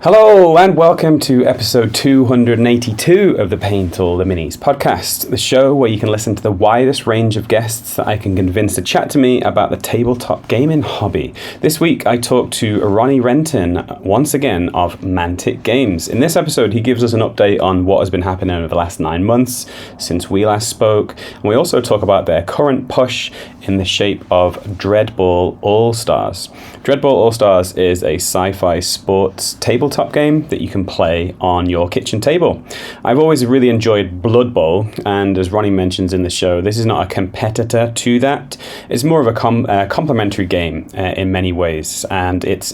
Hello and welcome to episode 282 of the Paint All the Minis podcast, the show where you can listen to the widest range of guests that I can convince to chat to me about the tabletop gaming hobby. This week I talked to Ronnie Renton, once again, of Mantic Games. In this episode he gives us an update on what has been happening over the last 9 months since we last spoke, and we also talk about their current push in the shape of Dreadball All Stars. Dreadball All Stars is a sci-fi sports tabletop game that you can play on your kitchen table. I've always really enjoyed Blood Bowl, and as Ronnie mentions in the show, this is not a competitor to that. It's more of a complementary game in many ways, and it's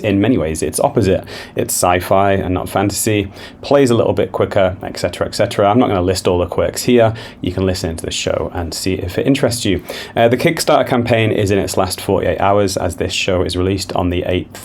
opposite. It's sci-fi and not fantasy, plays a little bit quicker, etc., etc. I'm not going to list all the quirks here. You can listen to the show and see if it interests you. The Kickstarter campaign is in its last 48 hours as this show is released on the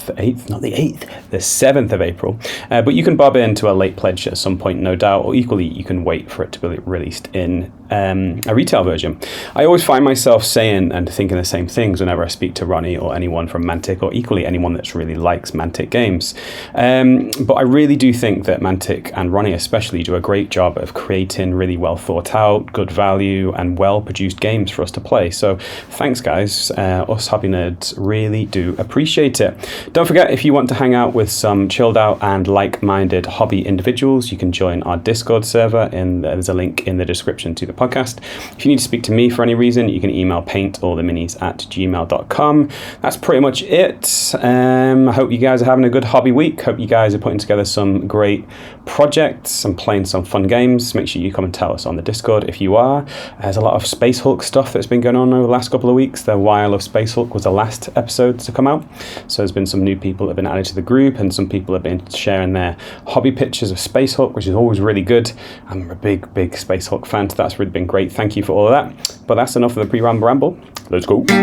7th of April. But you can bob into a late pledge at some point, no doubt, or equally you can wait for it to be released in a retail version. I always find myself saying and thinking the same things whenever I speak to Ronnie or anyone from Mantic, or equally anyone that really likes Mantic Games. But I really do think that Mantic and Ronnie especially do a great job of creating really well thought out, good value and well produced games for us to play. So thanks guys, us hobby nerds really do appreciate it. Don't forget, if you want to hang out with some chilled out and like-minded hobby individuals, you can join our Discord server, and there's a link in the description to the podcast. If you need to speak to me for any reason, you can email paintalltheminis@gmail.com. That's pretty much it. I hope you guys are having a good hobby week. Hope you guys are putting together some great projects and playing some fun games. Make sure you come and tell us on the Discord if you are. There's a lot of Space Hulk stuff that's been going on over the last couple of weeks. The Wild of Space Hulk was the last episode to come out, so there's been some new people that have been added to the group, and some people have been sharing their hobby pictures of Space Hulk, which is always really good. I'm a big Space Hulk fan, so that's really been great. Thank you for all of that. But that's enough of the pre-ramble. Let's go. Paint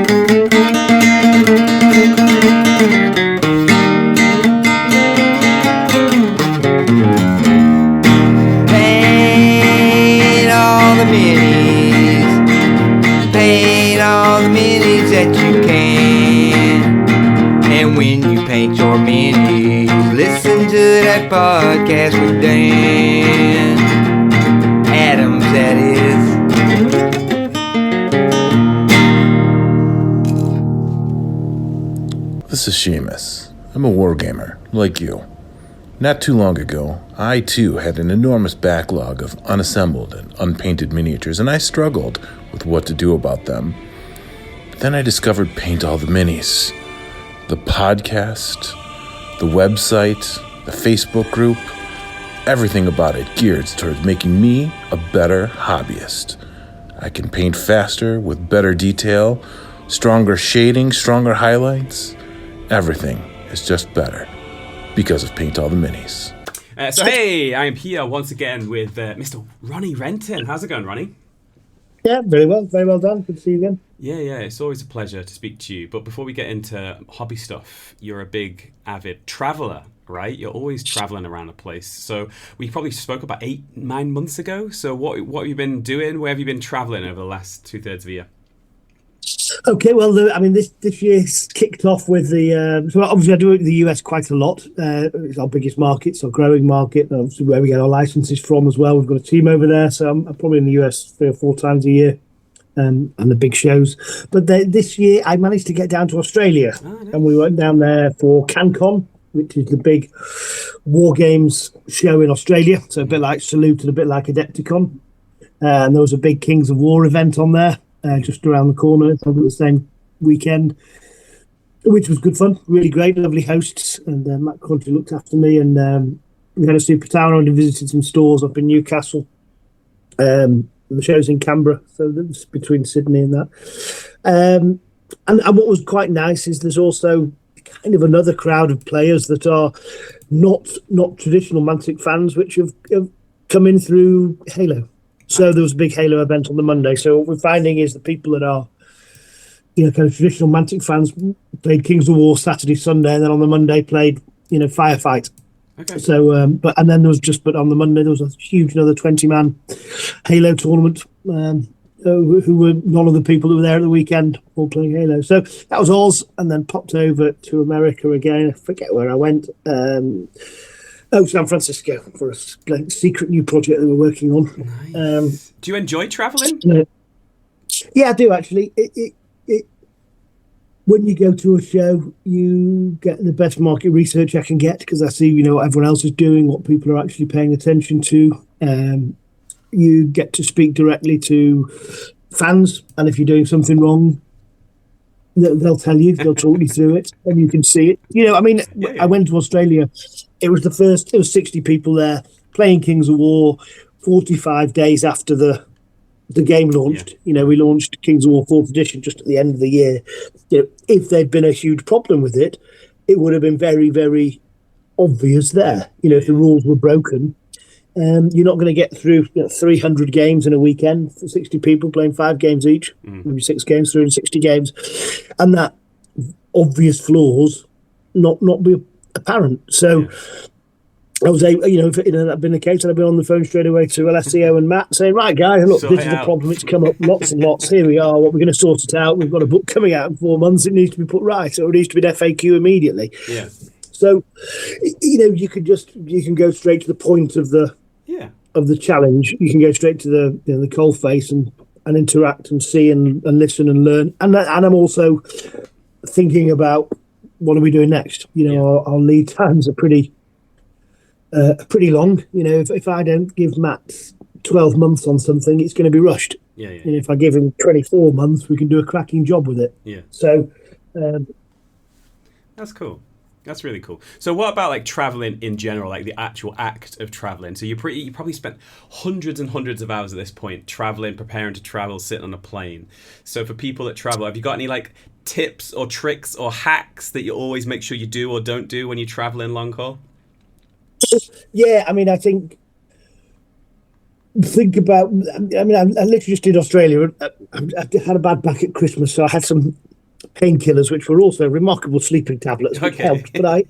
all the minis. Paint all the minis that you can. And when you paint your minis, listen to that podcast with Dan Adams, that is. This is Seamus. I'm a wargamer, like you. Not too long ago, I too had an enormous backlog of unassembled and unpainted miniatures, and I struggled with what to do about them. But then I discovered Paint All the Minis. The podcast, the website, the Facebook group, everything about it geared towards making me a better hobbyist. I can paint faster with better detail, stronger shading, stronger highlights. Everything is just better because of Paint All the Minis. Hey, I am here once again with Mr. Ronnie Renton. How's it going, Ronnie? Yeah, very well done. Good to see you again. Yeah, it's always a pleasure to speak to you. But before we get into hobby stuff, you're a big, avid traveller, right? You're always travelling around a place. So we probably spoke about 8-9 months ago. So what have you been doing? Where have you been travelling over the last 2/3 of the year? Okay, well, this year's kicked off with the. So obviously, I do it in the US quite a lot. It's our biggest market, it's our growing market, and obviously where we get our licenses from as well. We've got a team over there, so I'm probably in the US 3 or 4 times a year, and the big shows. But this year, I managed to get down to Australia, and we went down there for CanCon, which is the big war games show in Australia. So a bit like Salute and a bit like Adepticon. And there was a big Kings of War event on there. Just around the corner over the same weekend, which was good fun, really great, lovely hosts, and Matt Country looked after me, and we had a super town. I visited some stores up in Newcastle. The show's in Canberra, so it's between Sydney and that. And what was quite nice is there's also kind of another crowd of players that are not traditional Mantic fans, which have come in through Halo. So there was a big Halo event on the Monday. So what we're finding is the people that are, kind of traditional Mantic fans played Kings of War Saturday, Sunday, and then on the Monday played, Firefight. Okay. So, and then there was but on the Monday there was a huge another 20-man Halo tournament. Who were none of the people that were there at the weekend all playing Halo. So that was Oz, and then popped over to America again. I forget where I went. Oh, San Francisco for a secret new project that we're working on. Nice. Do you enjoy traveling? Yeah, I do actually. When you go to a show, you get the best market research I can get because I see, what everyone else is doing, what people are actually paying attention to. You get to speak directly to fans, and if you're doing something wrong, they'll tell you, they'll talk you through it, and you can see it. I went to Australia. It was 60 people there playing Kings of War 45 days after the game launched. We launched Kings of War 4th edition just at the end of the year. If there'd been a huge problem with it, it would have been very, very obvious there. If the rules were broken, you're not going to get through 300 games in a weekend for 60 people playing 5 games each, maybe 6 games, 360 games, and that obvious flaws not be apparent. So I was able, if it had been the case, I'd been on the phone straight away to LSEO and Matt saying, right, guys, look, this is the problem. It's come up lots and lots. Here we are. What we're going to sort it out. We've got a book coming out in 4 months. It needs to be put right. So it needs to be an FAQ immediately. Yeah. So, you can go straight to the point of the challenge. You can go straight to the coal face and interact and see and listen and learn. And I'm also thinking about what are we doing next. Our lead times are pretty long. If I don't give Matt 12 months on something, it's going to be rushed. If I give him 24 months, we can do a cracking job with it. So that's cool. That's really cool. So what about like traveling in general, like the actual act of traveling? So you probably spent hundreds and hundreds of hours at this point traveling, preparing to travel, sitting on a plane. So for people that travel, have you got any like tips or tricks or hacks that you always make sure you do or don't do when you travel in long haul? Yeah, I think about. I literally just did Australia. I had a bad back at Christmas, so I had some painkillers, which were also remarkable sleeping tablets, which helped. But I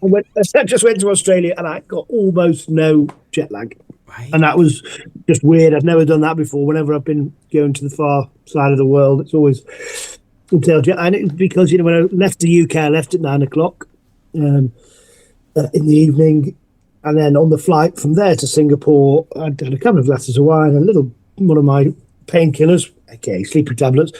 just went to Australia and I got almost no jet lag. Right. And that was just weird. I've never done that before. Whenever I've been going to the far side of the world, it's always jet. And it was because, when I left the UK, I left at 9:00 in the evening. And then on the flight from there to Singapore, I had a couple of glasses of wine, one of my painkillers, aka sleeping tablets,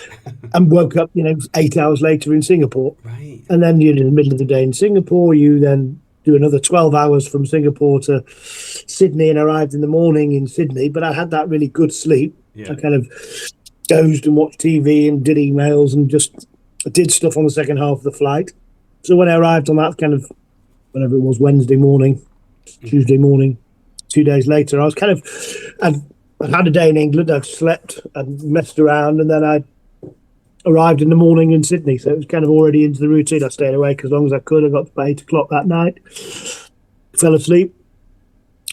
and woke up, 8 hours later in Singapore. Right. And then you're in the middle of the day in Singapore. You then do another 12 hours from Singapore to Sydney and arrived in the morning in Sydney. But I had that really good sleep. I kind of dozed and watched TV and did emails and just did stuff on the second half of the flight. So when I arrived on that kind of, whenever it was, Wednesday morning, Tuesday morning, 2 days later, I was kind of, I'd had a day in England, I'd slept, I'd messed around, and then I arrived in the morning in Sydney. So it was kind of already into the routine. I stayed awake as long as I could. I got to about 8:00 that night, fell asleep.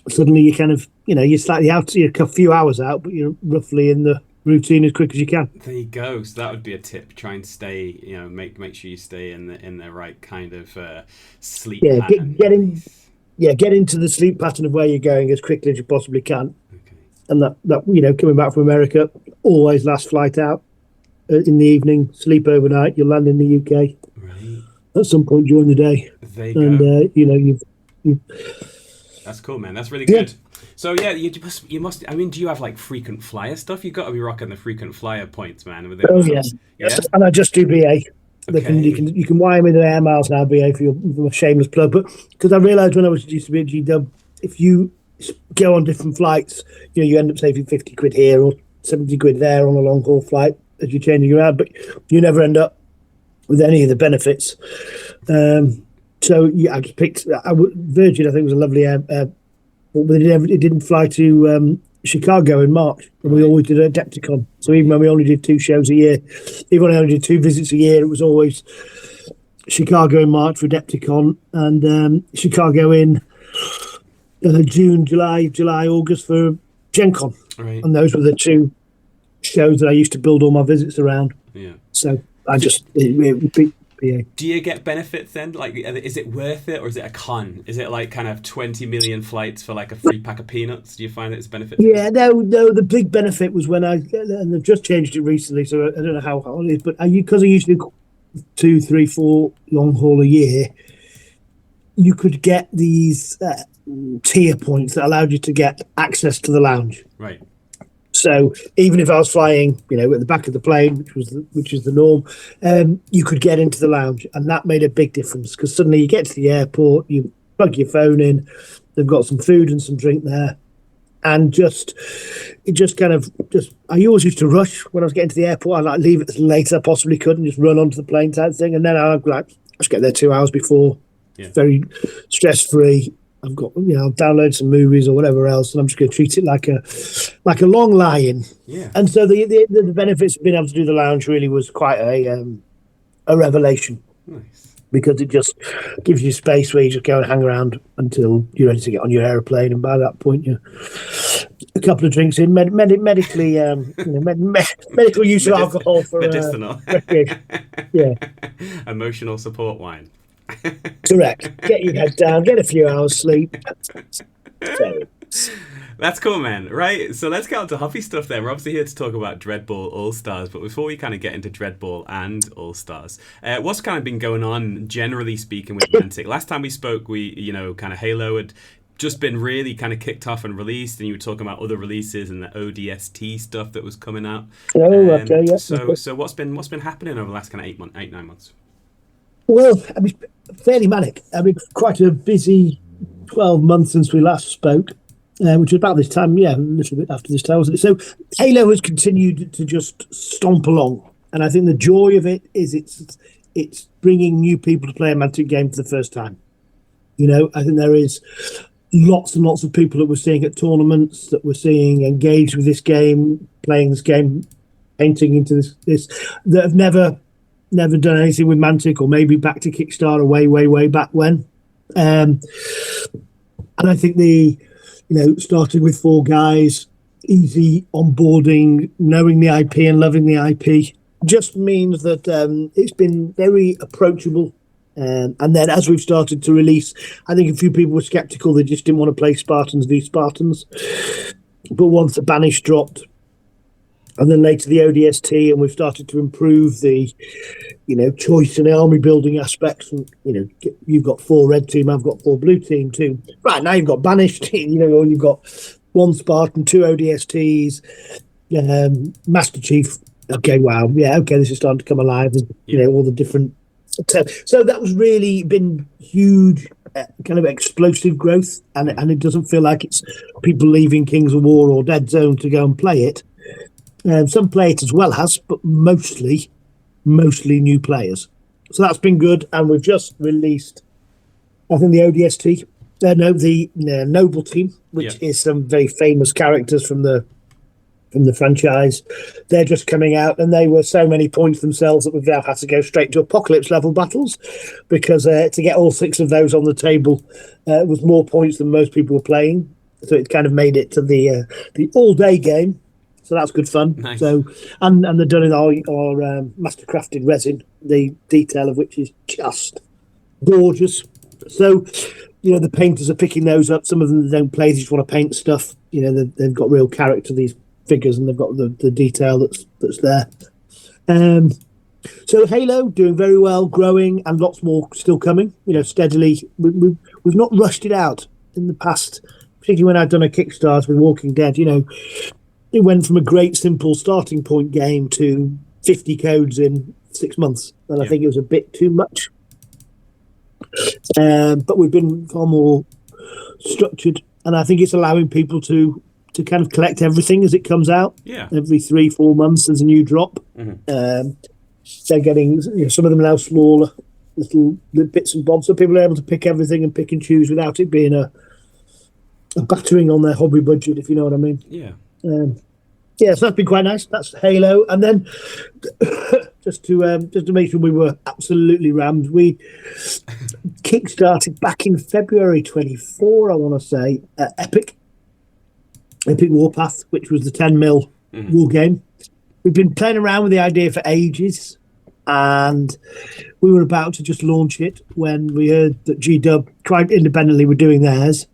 Suddenly you kind of, you're slightly out, you're a few hours out, but you're roughly in the routine as quick as you can. There you go. So that would be a tip. Try and stay, make sure you stay in the right kind of sleep pattern. Get into the sleep pattern of where you're going as quickly as you possibly can. Okay. And that coming back from America, always last flight out in the evening, sleep overnight, you'll land in the UK at some point during the day. There you go. That's cool, man. That's really good. So you must. I mean, do you have like frequent flyer stuff? You've got to be rocking the frequent flyer points, man. And I just do BA. Okay. You can wire me the air miles now, BA, for your shameless plug. But because I realised when I used to be at GW, if you go on different flights, you end up saving 50 quid here or 70 quid there on a long haul flight as you're changing around, but you never end up with any of the benefits. I just picked Virgin. I think was a lovely air, but it didn't fly to Chicago in March, and we always did Adepticon. So even when we only did 2 shows a year, even when I only did 2 visits a year, it was always Chicago in March for Adepticon, and Chicago in June, July, August for Gen Con. Right. And those were the 2 shows that I used to build all my visits around. Yeah. So I just repeat. Yeah. Do you get benefits then? Like, is it worth it or is it a con? Is it like kind of 20 million flights for like a free pack of peanuts? Do you find that it's benefit? Yeah, no. The big benefit was when and they've just changed it recently, so I don't know how it is, but because I used to do 2, 3, 4 long haul a year, you could get these tier points that allowed you to get access to the lounge. Right. So even if I was flying, at the back of the plane, which is the norm, you could get into the lounge, and that made a big difference because suddenly you get to the airport, you plug your phone in, they've got some food and some drink there, and I always used to rush when I was getting to the airport. I'd like leave it as late as I possibly could and just run onto the plane type thing, and then I'd like just get there 2 hours before, very stress free. I've got, I'll download some movies or whatever else, and I'm just going to treat it like a long lie-in. Yeah. And so the benefits of being able to do the lounge really was quite a revelation. Nice. Because it just gives you space where you just go and hang around until you're ready to get on your aeroplane, and by that point you're a couple of drinks in, medically, medical use of alcohol for medicinal. Yeah. Emotional support wine. Correct. Get your head down, get a few hours sleep. That's cool, man. Right, so let's get on to Huffy stuff then. We're obviously here to talk about Dreadball All Stars, but before we kind of get into Dreadball and All Stars, what's kind of been going on, generally speaking, with Mantic? Last time we spoke, kind of Halo had just been really kind of kicked off and released, and you were talking about other releases and the ODST stuff that was coming out. Okay, yeah. So what's been happening over the last kind of 9 months? Well, I mean, fairly manic. I mean, quite a busy 12 months since we last spoke, which was about this time, a little bit after this time, wasn't it? So Halo has continued to just stomp along, and I think the joy of it is it's bringing new people to play a Mantic game for the first time. I think there is lots and lots of people that we're seeing at tournaments, that we're seeing engaged with this game, playing this game, painting into this that have never done anything with Mantic, or maybe back to Kickstarter way back when. And I think starting with 4 guys, easy onboarding, knowing the IP and loving the IP just means that it's been very approachable. And then as we've started to release, I think a few people were skeptical. They just didn't want to play Spartans v Spartans. But once the Banish dropped, and then later the ODST, and we've started to improve the, choice and army building aspects. And, you've got 4 red team, I've got 4 blue team too. Right, now you've got banished, or you've got 1 Spartan, 2 ODSTs, Master Chief. Okay, wow. Yeah, okay, this is starting to come alive. And, all the different... So that was really been huge, kind of explosive growth. And it doesn't feel like it's people leaving Kings of War or Dead Zone to go and play it. Some play it as well as, but mostly new players. So that's been good, and we've just released, I think, the ODST. The Noble team, which is some very famous characters from the franchise. They're just coming out, and they were so many points themselves that we've now had to go straight to apocalypse level battles, because to get all 6 of those on the table was more points than most people were playing. So it kind of made it to the all day game. So that's good fun. Nice. So and they're done in our mastercrafted resin, the detail of which is just gorgeous. So the painters are picking those up. Some of them don't play; they just want to paint stuff. They've got real character, these figures, and they've got the detail that's there. So Halo doing very well, growing, and lots more still coming. Steadily. We've not rushed it out in the past, particularly when I've done a Kickstarter with Walking Dead. It went from a great simple starting point game to 50 codes in 6 months, and I think it was a bit too much. But we've been far more structured, and I think it's allowing people to kind of collect everything as it comes out. Yeah. Every 3-4 months there's a new drop. Mm-hmm. They're getting some of them now smaller, little bits and bobs, so people are able to pick everything and pick and choose without it being a battering on their hobby budget, if you know what I mean. Yeah. So that's been quite nice. That's Halo, and then just to make sure we were absolutely rammed, we kickstarted back in February 24. I want to say Epic Warpath, which was the 10 mil war game. We've been playing around with the idea for ages, and we were about to just launch it when we heard that GW quite independently were doing theirs.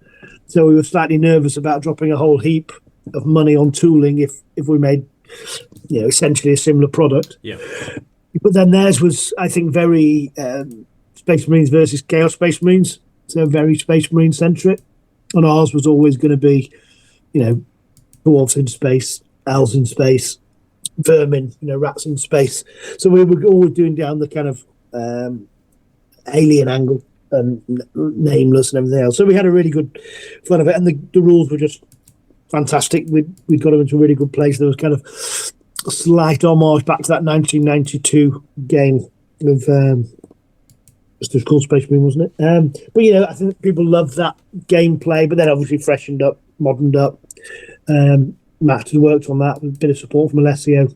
So we were slightly nervous about dropping a whole heap of money on tooling if we made essentially a similar product. Yeah. But then theirs was, I think, very Space Marines versus Chaos Space Marines, so very Space Marine centric. and ours was always going to be, dwarves in space, elves in space, vermin, rats in space. So we were always doing down the kind of alien angle and nameless and everything else. So we had a really good fun of it, and the rules were just fantastic. We got them into a really good place. There was kind of a slight homage back to that 1992 game of it was called Space Marine, wasn't it? But I think people loved that gameplay, but then obviously freshened up, moderned up. Matt has worked on that with a bit of support from Alessio.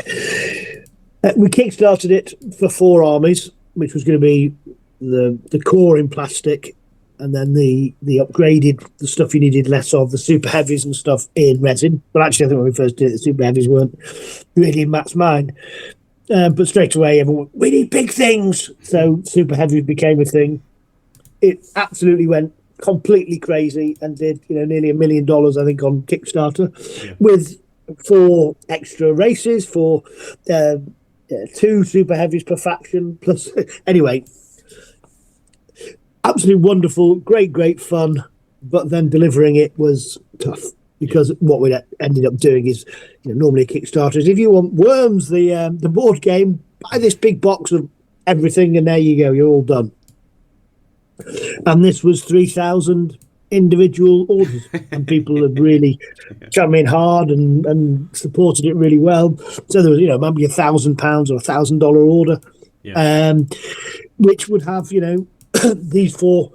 We kickstarted it for 4 armies, which was going to be the core in plastic, and then the upgraded, the stuff you needed less of, the super heavies and stuff in resin. But actually, I think when we first did it, the super heavies weren't really in Matt's mind. But straight away, everyone, we need big things. So super heavies became a thing. It absolutely went completely crazy and did nearly $1 million, I think, on Kickstarter, with 4 extra races, for 2 super heavies per faction. Plus, anyway, absolutely wonderful, great fun. But then delivering it was tough, because what we ended up doing is, normally a Kickstarter is, if you want Worms, the board game, buy this big box of everything, and there you go, you're all done. And this was 3,000 individual orders, and people had really come in hard and supported it really well. So there was, maybe £1,000 or $1,000 order, which would have, these 4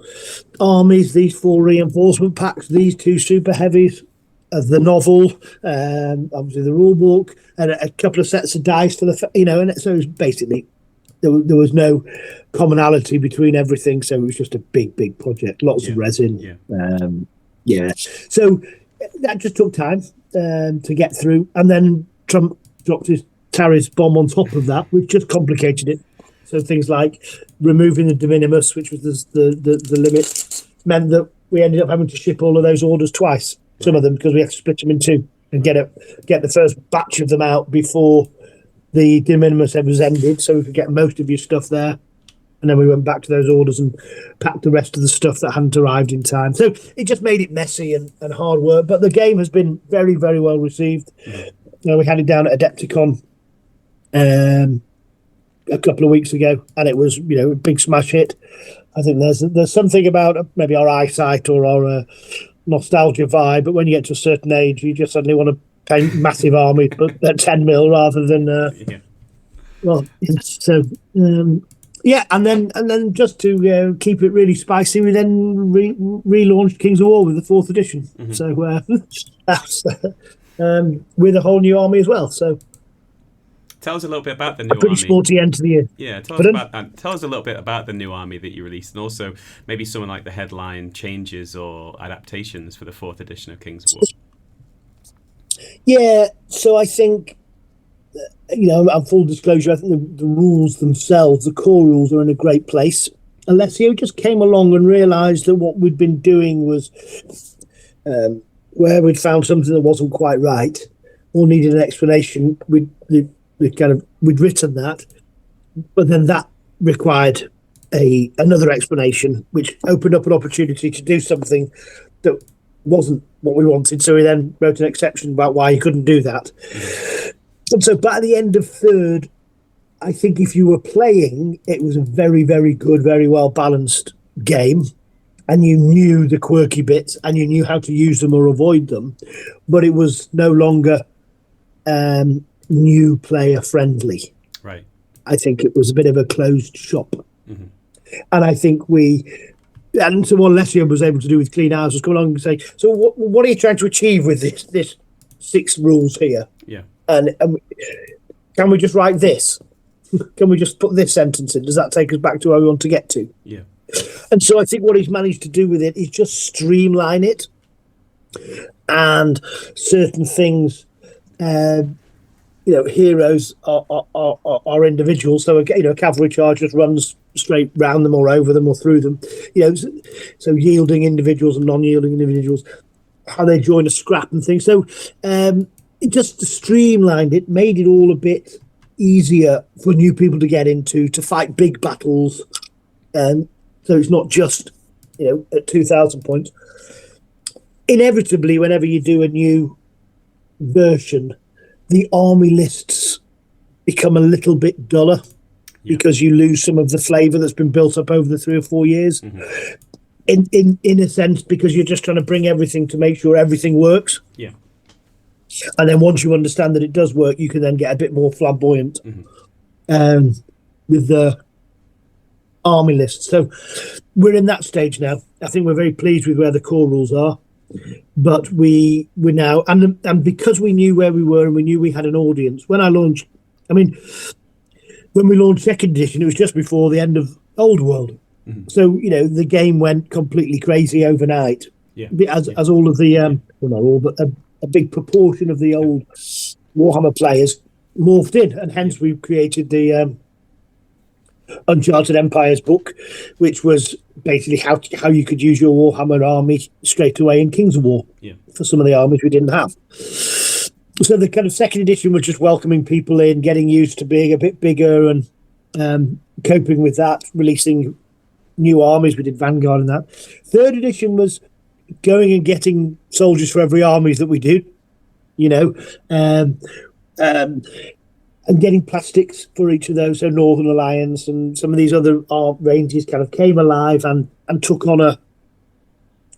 armies, these 4 reinforcement packs, these 2 super heavies, the novel, obviously the rule book, and a couple of sets of dice for the, and so it was basically, there was no commonality between everything, so it was just a big project, lots of resin. So that just took time to get through, and then Trump dropped his tariffs bomb on top of that, which just complicated it. So things like removing the de minimis, which was the limit, meant that we ended up having to ship all of those orders twice, some of them, because we had to split them in 2 and get the first batch of them out before the de minimis was ended, so we could get most of your stuff there. And then we went back to those orders and packed the rest of the stuff that hadn't arrived in time. So it just made it messy and hard work. But the game has been very, very well received. We had it down at Adepticon a couple of weeks ago, and it was, a big smash hit. I think there's something about maybe our eyesight or our nostalgia vibe, but when you get to a certain age, you just suddenly want to paint massive armies, but at 10 mil rather than and then just to keep it really spicy, we then relaunched Kings of War with the 4th edition. So that's with a whole new army as well. So tell us a little bit about the new pretty army. Sporty end to the year. Yeah, tell us a little bit about the new army that you released, and also maybe some like the headline changes or adaptations for the 4th edition of Kings of War. Yeah, so I think, on full disclosure, I think the rules themselves, the core rules, are in a great place. Alessio just came along and realised that what we'd been doing was, where we'd found something that wasn't quite right or needed an explanation, we'd written that, but then that required another explanation, which opened up an opportunity to do something that wasn't what we wanted. So we then wrote an exception about why you couldn't do that. And so by the end of 3rd, I think if you were playing, it was a very, very good, very well balanced game, and you knew the quirky bits and you knew how to use them or avoid them, but it was no longer new player friendly. Right. I think it was a bit of a closed shop. And I think and so what Alessio was able to do with Clean House was come along and say, so what are you trying to achieve with this 6 rules here? Yeah. And can we just write this? Can we just put this sentence in? Does that take us back to where we want to get to? Yeah. And so I think what he's managed to do with it is just streamline it, and certain things, heroes are individuals. So a cavalry charge just runs straight round them or over them or through them. So yielding individuals and non-yielding individuals, how they join a scrap and things. So it just streamlined it, made it all a bit easier for new people to get into, to fight big battles. So it's not just at 2,000 points. inevitably, whenever you do a new version, the army lists become a little bit duller because you lose some of the flavour that's been built up over the 3 or 4 years. In a sense, because you're just trying to bring everything to make sure everything works. Yeah. And then once you understand that it does work, you can then get a bit more flamboyant with the army list. So we're in that stage now. I think we're very pleased with where the core rules are. But we're now, and because we knew where we were and we knew we had an audience, when we launched second edition, it was just before the end of Old World. So, the game went completely crazy overnight. As all of the, well, not all, but a big proportion of the old Warhammer players morphed in. And hence we created the Uncharted Empires book, which was basically how you could use your Warhammer army straight away in Kings of War for some of the armies we didn't have. So the kind of second edition was just welcoming people in, getting used to being a bit bigger and coping with that, releasing new armies. We did Vanguard and that. Third edition was going and getting soldiers for every armies that we did, and getting plastics for each of those. So Northern Alliance and some of these other ranges kind of came alive and took on a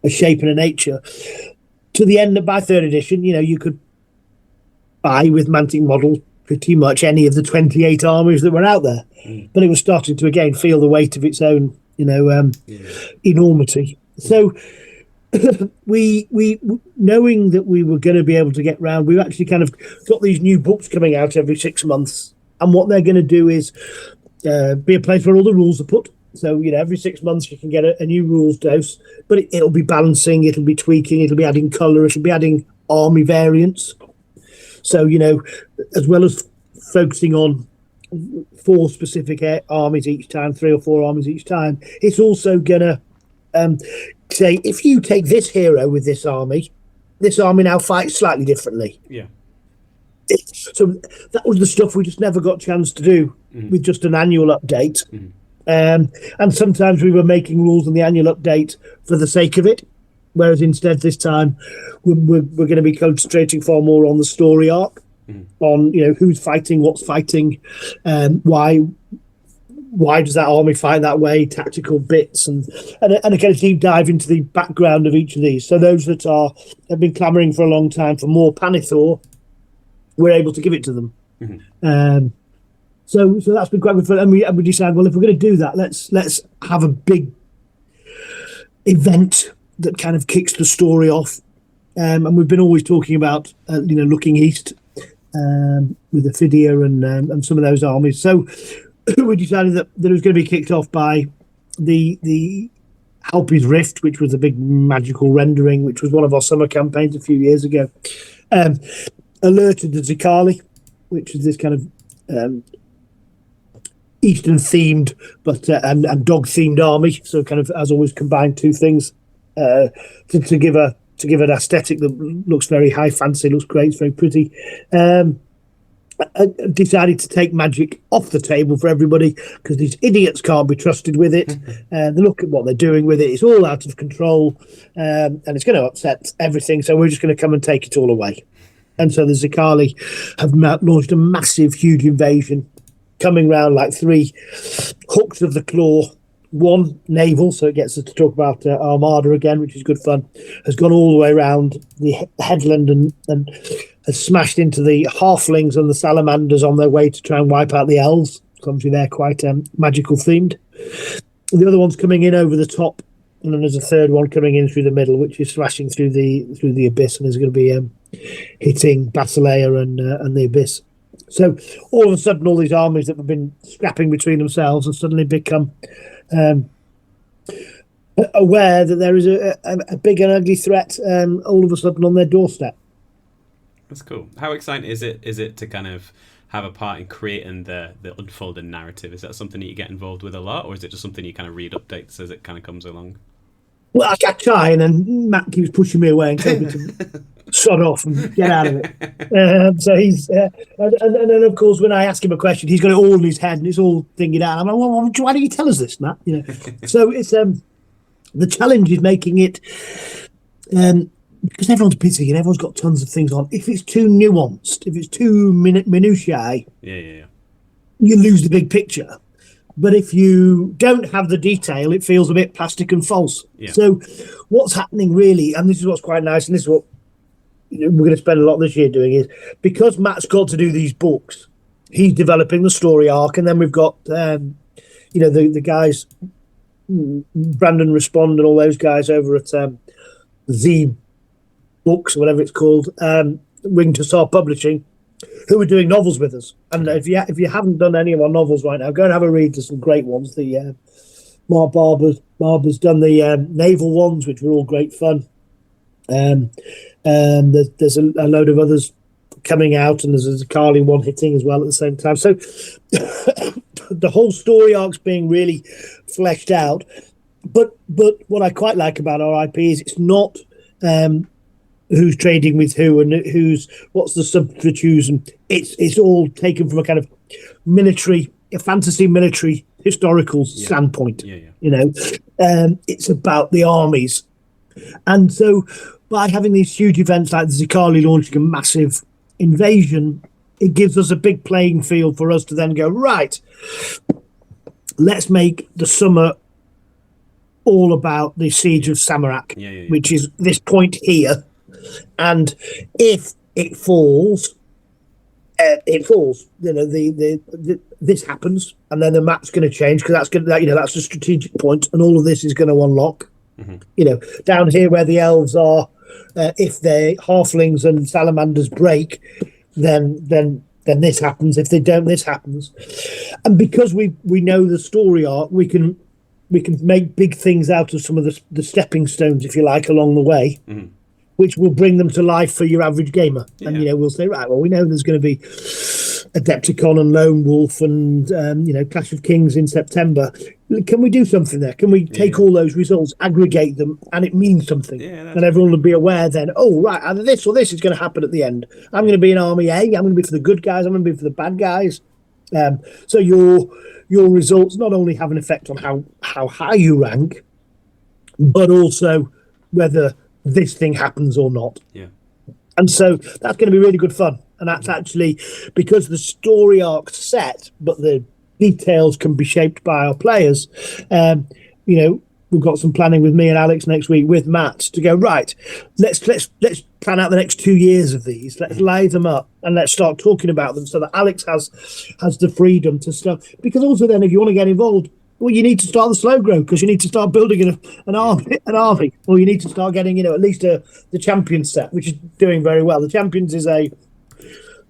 shape and a nature. To the end of by third edition, you could buy with Mantic models pretty much any of the 28 armies that were out there. But it was starting to again feel the weight of its own, enormity. So we knowing that we were going to be able to get round, we actually kind of got these new books coming out every 6 months, and what they're going to do is be a place where all the rules are put. So every 6 months you can get a new rules dose, but it'll be balancing, it'll be tweaking, it'll be adding colour, it'll be adding army variants. So as well as focusing on 4 specific armies each time, 3 or 4 armies each time, it's also gonna say, if you take this hero with this army now fights slightly differently. So that was the stuff we just never got a chance to do with just an annual update. And sometimes we were making rules in the annual update for the sake of it, whereas instead this time we're going to be concentrating far more on the story arc, on who's fighting, what's fighting, why does that army fight that way, tactical bits, and a kind of deep dive into the background of each of these. So those that have been clamouring for a long time for more Panithor, we're able to give it to them. So that's been quite good fun. And we decided, well, if we're going to do that, let's have a big event that kind of kicks the story off. And we've been always talking about looking east with Ophidia and some of those armies. So we decided that it was going to be kicked off by the Halpi's Rift, which was a big magical rendering, which was one of our summer campaigns a few years ago. Alerted the Zikali, which is this kind of Eastern themed but and dog themed army. So kind of, as always, combined two things to give an aesthetic that looks very high fantasy, looks great, it's very pretty. Decided to take magic off the table for everybody because these idiots can't be trusted with it. They look at what they're doing with it; it's all out of control, and it's going to upset everything. So we're just going to come and take it all away. And so the Zikali have launched a massive, huge invasion, coming round like 3 hooks of the claw, 1 naval, so it gets us to talk about Armada again, which is good fun, has gone all the way around the headland and has smashed into the halflings and the salamanders on their way to try and wipe out the elves. Obviously, they're quite magical themed. The other one's coming in over the top, and then there's a third one coming in through the middle, which is slashing through the abyss, and is going to be hitting Basileia and the abyss. So all of a sudden, all these armies that have been scrapping between themselves have suddenly become aware that there is a big and ugly threat all of a sudden on their doorstep. That's cool. How exciting is it to kind of have a part in creating the unfolding narrative? Is that something that you get involved with a lot, or is it just something you kind of read updates as it kind of comes along? Well, I try, and then Matt keeps pushing me away and telling me to sod off and get out of it. So he's, and then of course when I ask him a question, he's got it all in his head and it's all thinking out. I'm like, well, why don't you tell us this, Matt? So it's the challenge is making it because everyone's busy and everyone's got tons of things on. If it's too nuanced, if it's too minutiae, you lose the big picture. But if you don't have the detail, it feels a bit plastic and false. So what's happening really, and this is what's quite nice, and this is what we're going to spend a lot this year doing, is because Matt's got to do these books, he's developing the story arc, and then we've got the guys, Brandon Respond and all those guys over at Z Books or whatever it's called, Wing to Star Publishing, who are doing novels with us. And if you haven't done any of our novels right now, go and have a read. There's some great ones. The Mark Barber's done the naval ones, which were all great fun. There's a load of others coming out, and there's a Carly one hitting as well at the same time. So the whole story arc's being really fleshed out. But what I quite like about our IP is it's not who's trading with who and what's the subterfuge, and it's all taken from a kind of fantasy military historical standpoint. It's about the armies, and so by having these huge events like the Zikali launching a massive invasion, it gives us a big playing field for us to then go, right, let's make the summer all about the siege of Samarak, which is this point here. And if it falls, it falls. This happens, and then the map's going to change because that's the strategic point, and all of this is going to unlock. Down here where the elves are, if the halflings and salamanders break, then this happens. If they don't, this happens. And because we know the story arc, we can make big things out of some of the stepping stones, if you like, along the way. Which will bring them to life for your average gamer. And, we'll say, right, well, we know there's going to be Adepticon and Lone Wolf and, Clash of Kings in September. Can we do something there? Can we take all those results, aggregate them, and it means something? And everyone will be aware then, oh, right, either this or this is going to happen at the end. I'm going to be in Army A, I'm going to be for the good guys, I'm going to be for the bad guys. So your results not only have an effect on how high you rank, but also whether this thing happens or not. And so that's going to be really good fun. And that's actually because the story arc's set, but the details can be shaped by our players. We've got some planning with me and Alex next week with Matt to go, right, let's plan out the next 2 years of these. Let's lay them up and let's start talking about them so that Alex has the freedom to start. Because also then if you want to get involved, well, you need to start the slow grow because you need to start building an army, or you need to start getting, at least the Champions set, which is doing very well. The Champions is a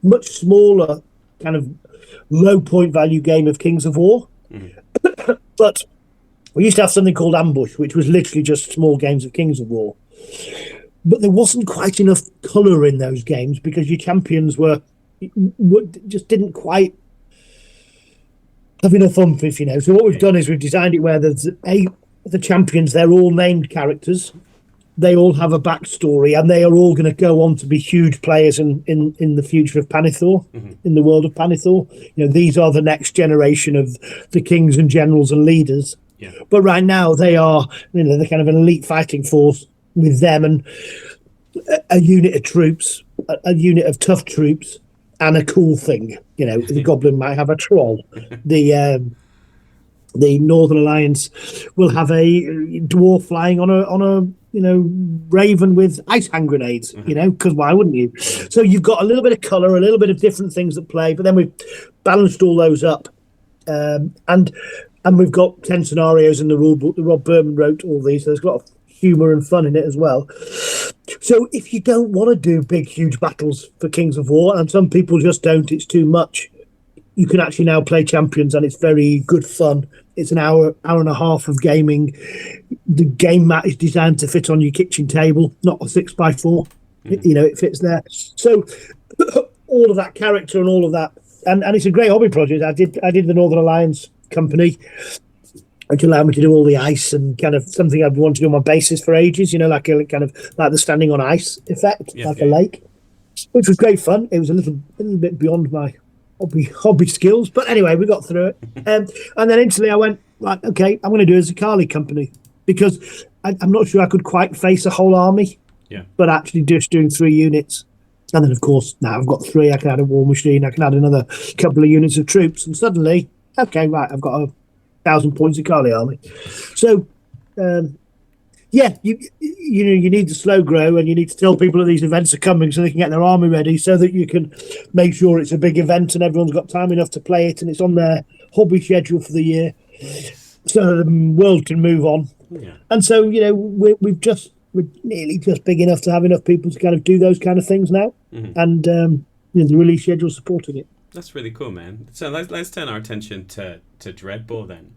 much smaller kind of low point value game of Kings of War, but we used to have something called Ambush, which was literally just small games of Kings of War. But there wasn't quite enough colour in those games because your champions just didn't quite have enough oomph, So what we've done is we've designed it where the champions, they're all named characters. They all have a backstory, and they are all going to go on to be huge players in the future of Panithor, in the world of Panithor. These are the next generation of the kings and generals and leaders. But right now they are, they're kind of an elite fighting force with them and a unit of troops, a unit of tough troops, and a cool thing. The goblin might have a troll. The Northern Alliance will have a dwarf flying on a raven with ice hand grenades. Because why wouldn't you? So you've got a little bit of colour, a little bit of different things that play, but then we've balanced all those up, and we've got 10 scenarios in the rule book. Rob Berman wrote all these, so there's a lot of humour and fun in it as well. So if you don't want to do big, huge battles for Kings of War, and some people just don't, it's too much, you can actually now play Champions, and it's very good fun. It's an hour and a half of gaming. The game mat is designed to fit on your kitchen table, not a 6x4. It fits there. So all of that character and all of that, and it's a great hobby project. I did the Northern Alliance company, which allowed me to do all the ice and kind of something I've wanted to do on my bases for ages, like a kind of like the standing on ice effect, a lake, which was great fun. It was a little bit beyond my hobby skills, but anyway, we got through it. And then instantly I went, right, okay, I'm going to do a Zikali company because I'm not sure I could quite face a whole army but actually just doing 3 units. And then, of course, now I've got 3. I can add a war machine. I can add another couple of units of troops. And suddenly, okay, right, I've got 1,000 points of Carly Army. So, yeah, you need to slow grow, and you need to tell people that these events are coming so they can get their army ready, so that you can make sure it's a big event and everyone's got time enough to play it and it's on their hobby schedule for the year, so the world can move on. Yeah. And so, we're nearly just big enough to have enough people to kind of do those kind of things now, and the release schedule supporting it. That's really cool, man. So let's turn our attention to Dreadball then.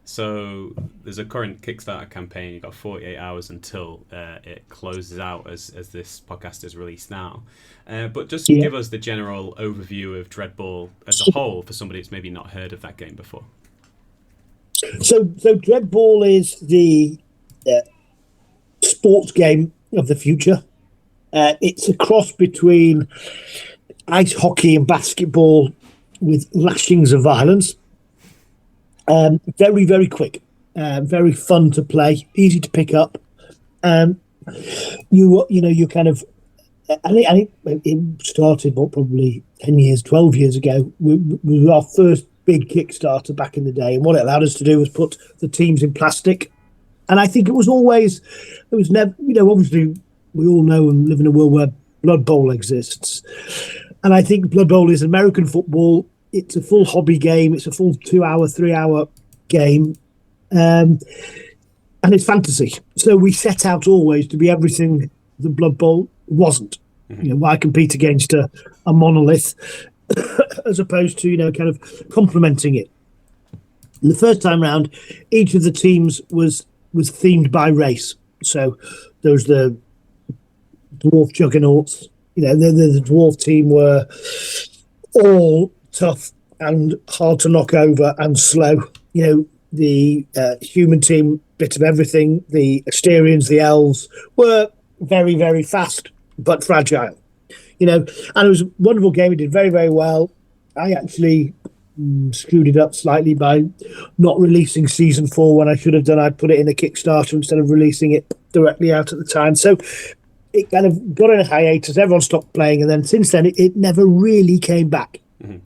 So there's a current Kickstarter campaign. You've got 48 hours until it closes out as this podcast is released now. But just give us the general overview of Dreadball as a whole for somebody that's maybe not heard of that game before. So Dreadball is the sports game of the future. It's a cross between ice hockey and basketball with lashings of violence. Very, very quick, very fun to play, easy to pick up. You kind of, I think it started probably 10 years, 12 years ago. We was our first big Kickstarter back in the day, and what it allowed us to do was put the teams in plastic. And I think it was never, obviously we all know and live in a world where Blood Bowl exists. And I think Blood Bowl is American football. It's a full hobby game. It's a full 2-hour, 3-hour game. And it's fantasy. So we set out always to be everything the Blood Bowl wasn't. Why compete against a monolith as opposed to, kind of complementing it. And the first time round, each of the teams was themed by race. So there was the dwarf juggernauts. The dwarf team were all tough and hard to knock over and slow. The human team, bit of everything. The Asterians, the elves, were very, very fast but fragile. And it was a wonderful game. It did very, very well. I actually screwed it up slightly by not releasing season 4 when I should have done. I put it in a Kickstarter instead of releasing it directly out at the time. So it kind of got in a hiatus. Everyone stopped playing, and then since then it never really came back. And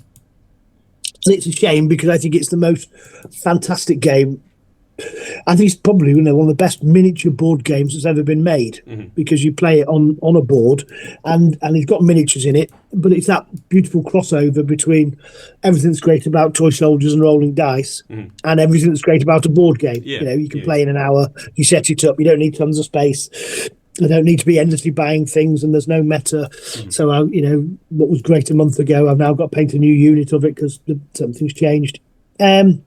it's a shame, because I think it's the most fantastic game. I think it's probably one of the best miniature board games that's ever been made, because you play it on a board, and it's got miniatures in it, but it's that beautiful crossover between everything that's great about toy soldiers and rolling dice and everything that's great about a board game. You can play in an hour, you set it up, you don't need tons of space. I don't need to be endlessly buying things, and there's no meta. So, what was great a month ago, I've now got to paint a new unit of it because something's changed. And